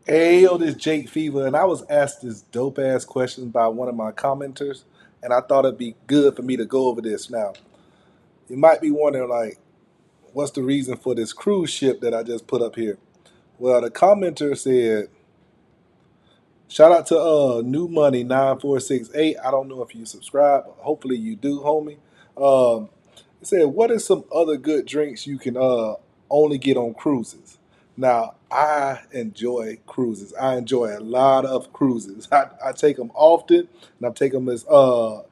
Hey, yo, this Jake Fever, and I was asked this dope ass question by one of my commenters, and I thought it'd be good for me to go over this. Now, you might be wondering, like, what's the reason for this cruise ship that I just put up here? Well, the commenter said, shout out to New Money 9468. I don't know if you subscribe, but hopefully you do, homie. Um, it said, what are some other good drinks you can only get on cruises? Now, I enjoy cruises. I enjoy a lot of cruises. I take them often, and I take them as long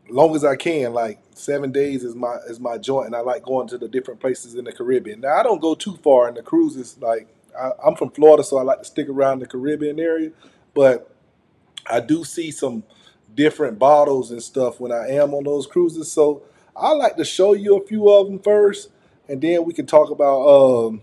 as I can. Like 7 days is my joint, and I like going to the different places in the Caribbean. Now, I don't go too far in the cruises. Like I'm from Florida, so I like to stick around the Caribbean area, but I do see some different bottles and stuff when I am on those cruises. So I like to show you a few of them first, and then we can talk about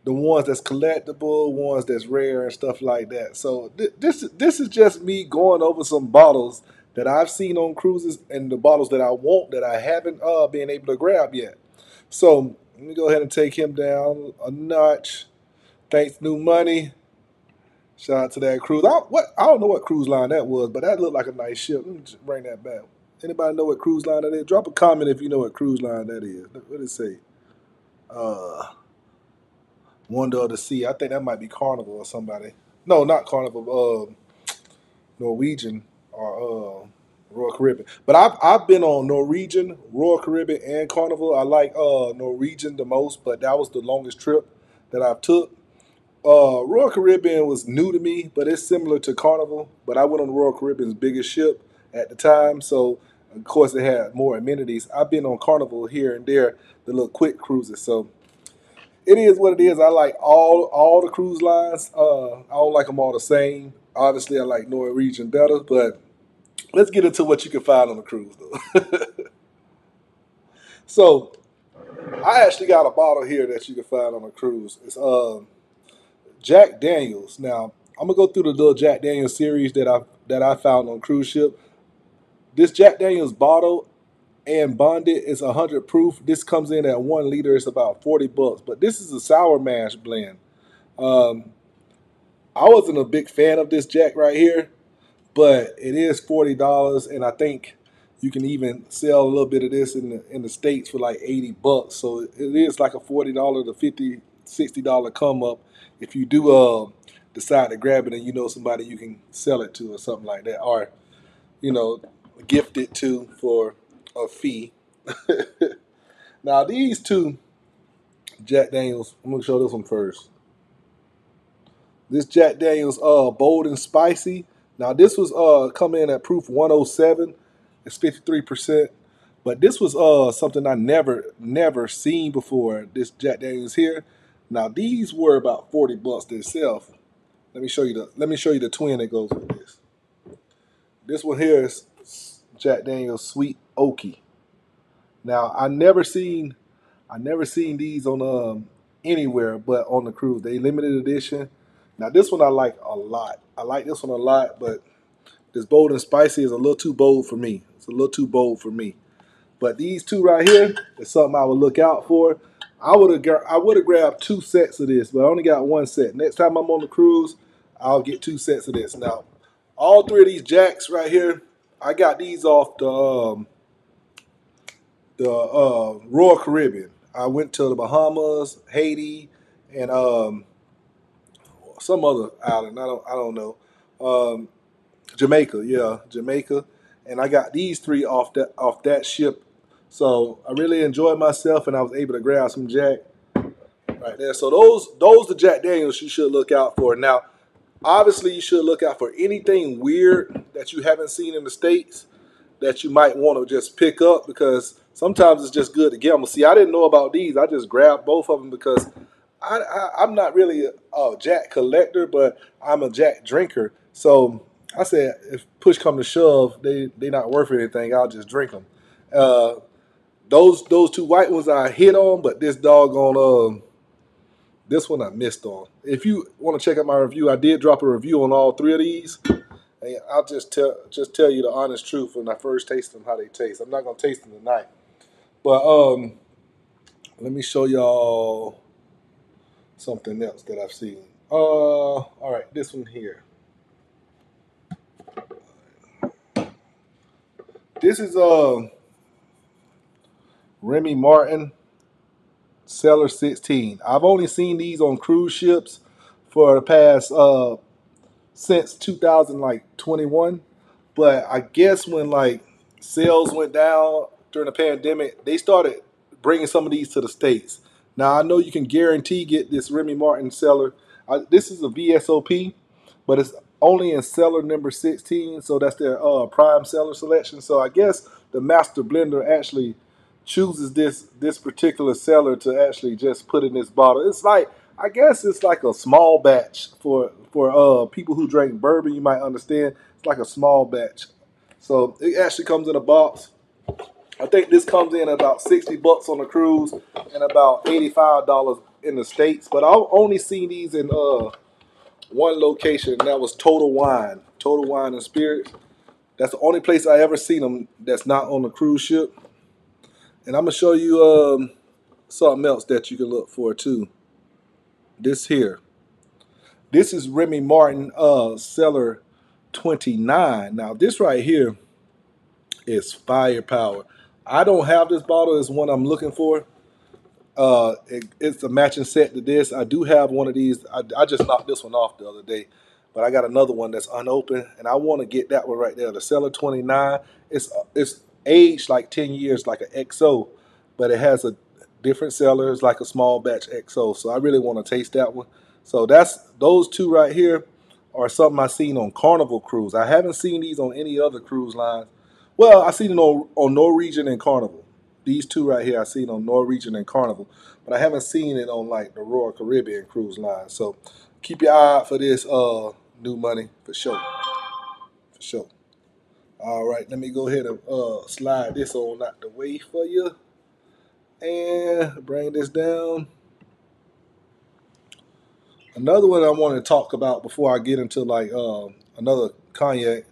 the ones that's collectible, ones that's rare, and stuff like that. So this is just me going over some bottles that I've seen on cruises and the bottles that I want that I haven't been able to grab yet. So let me go ahead and take him down a notch. Thanks, New Money. Shout out to that cruise. I don't know what cruise line that was, but that looked like a nice ship. Let me just bring that back. Anybody know what cruise line that is? Drop a comment if you know what cruise line that is. What did it say? Uh, Wonder of the Sea. I think that might be Carnival or somebody. No, not Carnival. Norwegian or Royal Caribbean. But I've been on Norwegian, Royal Caribbean, and Carnival. I like Norwegian the most, but that was the longest trip that I've took. Royal Caribbean was new to me, but it's similar to Carnival. But I went on the Royal Caribbean's biggest ship at the time, so of course it had more amenities. I've been on Carnival here and there, the little quick cruises. So it is what it is. I like all the cruise lines. I don't like them all the same. Obviously, I like Norwegian better, but let's get into what you can find on the cruise, though. So I actually got a bottle here that you can find on a cruise. It's Jack Daniels. Now I'm gonna go through the little Jack Daniels series that I found on cruise ship. This Jack Daniels bottle and bonded is 100 proof. This comes in at 1 liter. It's about $40, but this is a sour mash blend. Um, I wasn't a big fan of this Jack right here, but it is $40, and I think you can even sell a little bit of this in the states for like $80. So it is like a $40 to $50, $60 come up if you do decide to grab it and you know somebody you can sell it to or something like that, or you know gift it to for a fee. Now these two Jack Daniels, I'm gonna show this one first. This Jack Daniels bold and spicy. Now this was coming in at proof 107. It's 53%. But this was something I never seen before. This Jack Daniels here. Now these were about $40 themselves. Let me show you the twin that goes with this. This one here is Jack Daniels Sweet Oaky. Now I never seen these on anywhere but on the cruise. They limited edition. Now this one I like a lot. I like this one a lot, but this bold and spicy is a little too bold for me. It's a little too bold for me. But these two right here is something I would look out for. I would have grabbed 2 sets of this, but I only got 1 set. Next time I'm on the cruise, I'll get 2 sets of this. Now, all three of these jacks right here, I got these off the Royal Caribbean. I went to the Bahamas, Haiti, and some other island. I don't know. Um, Jamaica, yeah, Jamaica, and I got these three off that ship. So I really enjoyed myself, and I was able to grab some Jack right there. So those the Jack Daniels you should look out for. Now, obviously, you should look out for anything weird that you haven't seen in the states that you might want to just pick up because sometimes it's just good to get them. See, I didn't know about these. I just grabbed both of them because I'm not really a Jack collector, but I'm a Jack drinker. So I said, if push come to shove, they not worth anything. I'll just drink them. Uh, those two white ones I hit on, but this doggone this one I missed on. If you want to check out my review, I did drop a review on all three of these. And I'll just tell you the honest truth when I first taste them how they taste. I'm not gonna taste them tonight, but let me show y'all something else that I've seen. All right, this one here. This is Remy Martin Cellar 16. I've only seen these on cruise ships for the past since 2021, but I guess when like sales went down during the pandemic, they started bringing some of these to the states. Now I know you can guarantee get this Remy Martin cellar. This is a VSOP, but it's only in cellar number 16, so that's their prime cellar selection. So I guess the master blender actually chooses this particular cellar to actually just put in this bottle. It's like, I guess it's like a small batch for people who drink bourbon. You might understand it's like a small batch. So it actually comes in a box. I think this comes in about $60 on the cruise and about $85 in the States. But I've only seen these in one location, and that was Total Wine and Spirits. That's the only place I ever seen them that's not on the cruise ship. And I'm gonna show you something else that you can look for too. This here. This is Remy Martin Cellar 29. Now this right here is firepower. I don't have this bottle. It's one I'm looking for. It's a matching set to this. I do have one of these. I just knocked this one off the other day, but I got another one that's unopened, and I want to get that one right there. The Cellar 29. It's aged like 10 years, like an XO, but it has a different cellar. It's like a small batch XO. So I really want to taste that one. So that's those two right here are something I seen on Carnival cruise. I haven't seen these on any other cruise lines. Well, I seen it on Norwegian and Carnival. These two right here I seen on Norwegian and Carnival, but I haven't seen it on like the Royal Caribbean cruise line. So keep your eye out for this new money for sure. For sure. All right, let me go ahead and slide this on out the way for you and bring this down. Another one I want to talk about before I get into like another cognac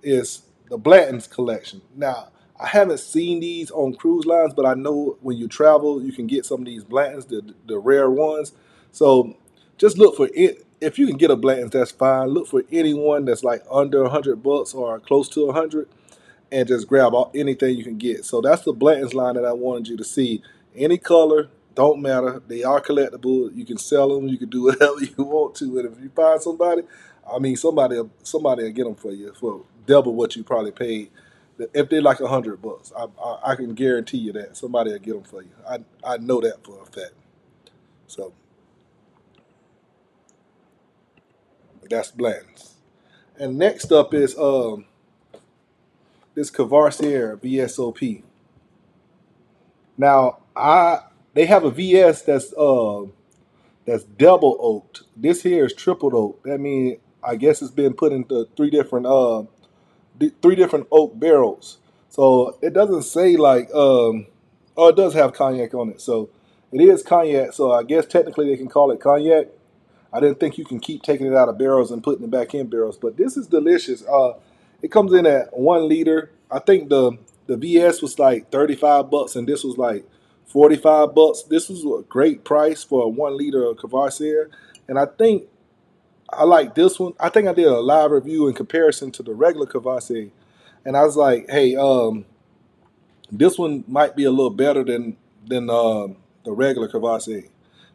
is the Blantons collection. Now, I haven't seen these on cruise lines, but I know when you travel, you can get some of these Blantons, the rare ones. So just look for it. If you can get a Blantons, that's fine. Look for anyone that's like under $100 or close to 100, and just grab anything you can get. So that's the Blantons line that I wanted you to see. Any color, don't matter. They are collectible. You can sell them. You can do whatever you want to. And if you find somebody, I mean, somebody will get them for you for double what you probably paid. If they're like $100, I can guarantee you that somebody will get them for you. I know that for a fact. So that's Blantons. And next up is this courvoisier VSOP. Now they have a VS that's double oaked. This here is triple oaked. That means I guess it's been put into three different oak barrels. So it doesn't say like oh, it does have cognac on it. So it is cognac. So I guess technically they can call it cognac. I didn't think you can keep taking it out of barrels and putting it back in barrels, but this is delicious. It comes in at 1 liter. I think the VS was like $35 and this was like $45. This was a great price for a 1 liter of Courvoisier. And I think I like this one. I think I did a live review in comparison to the regular Courvoisier. And I was like, hey, this one might be a little better than the regular Courvoisier.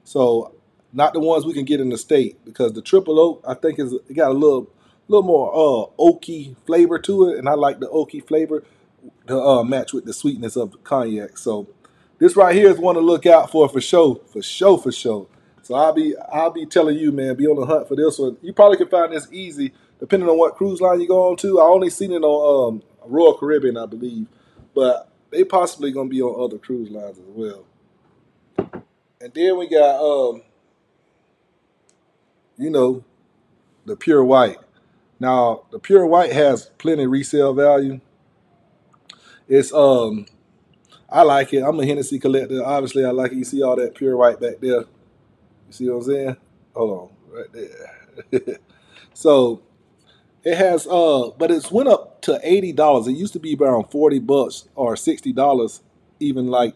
So not the ones we can get in the state, because the triple oak I think it got a little more oaky flavor to it, and I like the oaky flavor to match with the sweetness of the cognac. So this right here is one to look out for sure, for sure, for sure. So I'll be telling you, man, be on the hunt for this one. You probably can find this easy depending on what cruise line you go on to. I only seen it on Royal Caribbean, I believe, but they possibly gonna be on other cruise lines as well. And then we got you know, the pure white. Now the pure white has plenty resale value. It's I like it. I'm a Hennessy collector. Obviously, I like it. You see all that pure white back there. You see what I'm saying? Hold on, right there. So it has but it's went up to $80. It used to be around $40 or $60, even like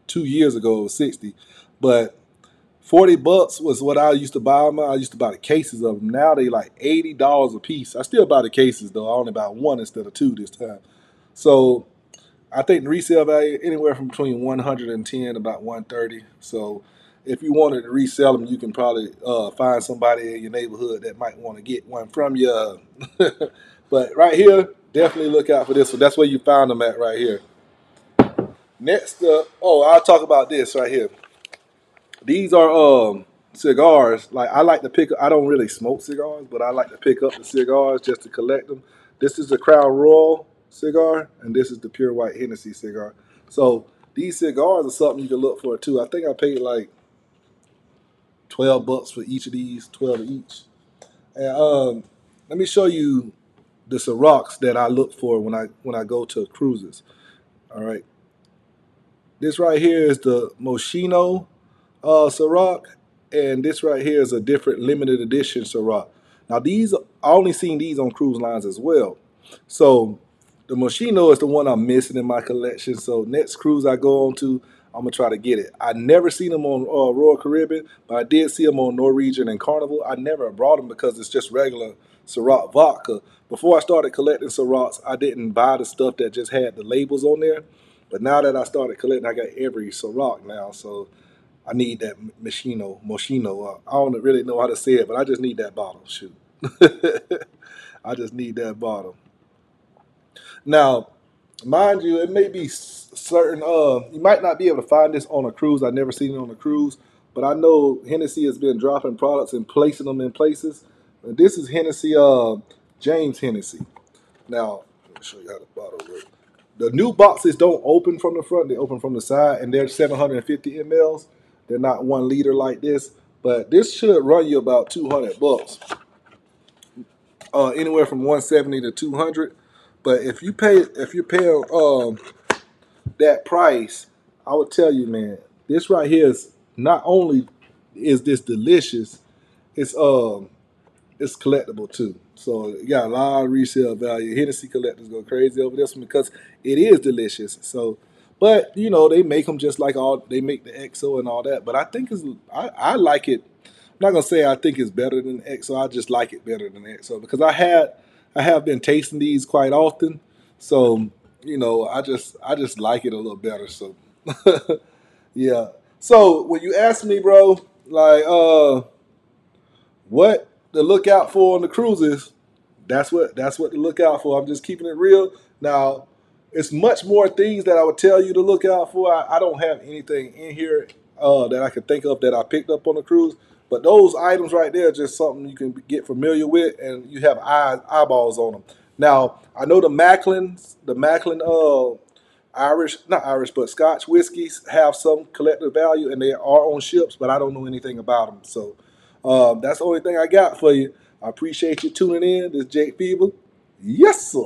2 years ago it was 60. But $40 was what I used to buy them. I used to buy the cases of them. Now they like $80 a piece. I still buy the cases though. I only buy one instead of two this time. So I think the resale value anywhere from between 110 about 130. So if you wanted to resell them, you can probably find somebody in your neighborhood that might want to get one from you. But right here, definitely look out for this one. That's where you found them at right here. Next up, oh, I'll talk about this right here. These are cigars. Like I like to pick. I don't really smoke cigars, but I like to pick up the cigars just to collect them. This is the Crown Royal cigar, and this is the Pure White Hennessy cigar. So these cigars are something you can look for too. I think I paid like $12 for each of these, 12 each. And let me show you the cirocs that I look for when I go to cruises. All right, this right here is the Moschino ciroc, and this right here is a different limited edition ciroc. Now these, I only seen these on cruise lines as well. So the Moschino is the one I'm missing in my collection. So next cruise I go on to, I'm gonna try to get it. I never seen them on Royal Caribbean, but I did see them on Norwegian and Carnival. I never brought them because it's just regular ciroc vodka. Before I started collecting cirocs, I didn't buy the stuff that just had the labels on there. But now that I started collecting, I got every ciroc now. So I need that Moschino. I don't really know how to say it, but I just need that bottle. Shoot. I just need that bottle. Now, mind you, it may be certain, you might not be able to find this on a cruise. I've never seen it on a cruise, but I know Hennessy has been dropping products and placing them in places. And this is Hennessy, James Hennessy. Now, let me show you how the bottle works. The new boxes don't open from the front, they open from the side, and they're 750 mLs. They're not 1 liter like this, but this should run you about $200. Anywhere from 170 to 200. But if you pay that price, I would tell you, man, this right here is not only is this delicious, it's it's collectible too. So you got a lot of resale value. Hennessy collectors go crazy over this one because it is delicious. So, but you know they make them just like they make the XO and all that. But I think I like it. I'm not gonna say I think it's better than XO. I just like it better than XO because I have been tasting these quite often. So you know I just like it a little better. So yeah. So when you ask me, bro, like what to look out for on the cruises, that's what to look out for. I'm just keeping it real. Now, it's much more things that I would tell you to look out for. I don't have anything in here that I can think of that I picked up on the cruise. But those items right there are just something you can get familiar with, and you have eyeballs on them. Now, I know the Macklin Irish, not Irish, but Scotch whiskeys have some collective value, and they are on ships, but I don't know anything about them. So that's the only thing I got for you. I appreciate you tuning in. This is Jake Fever. Yes, sir.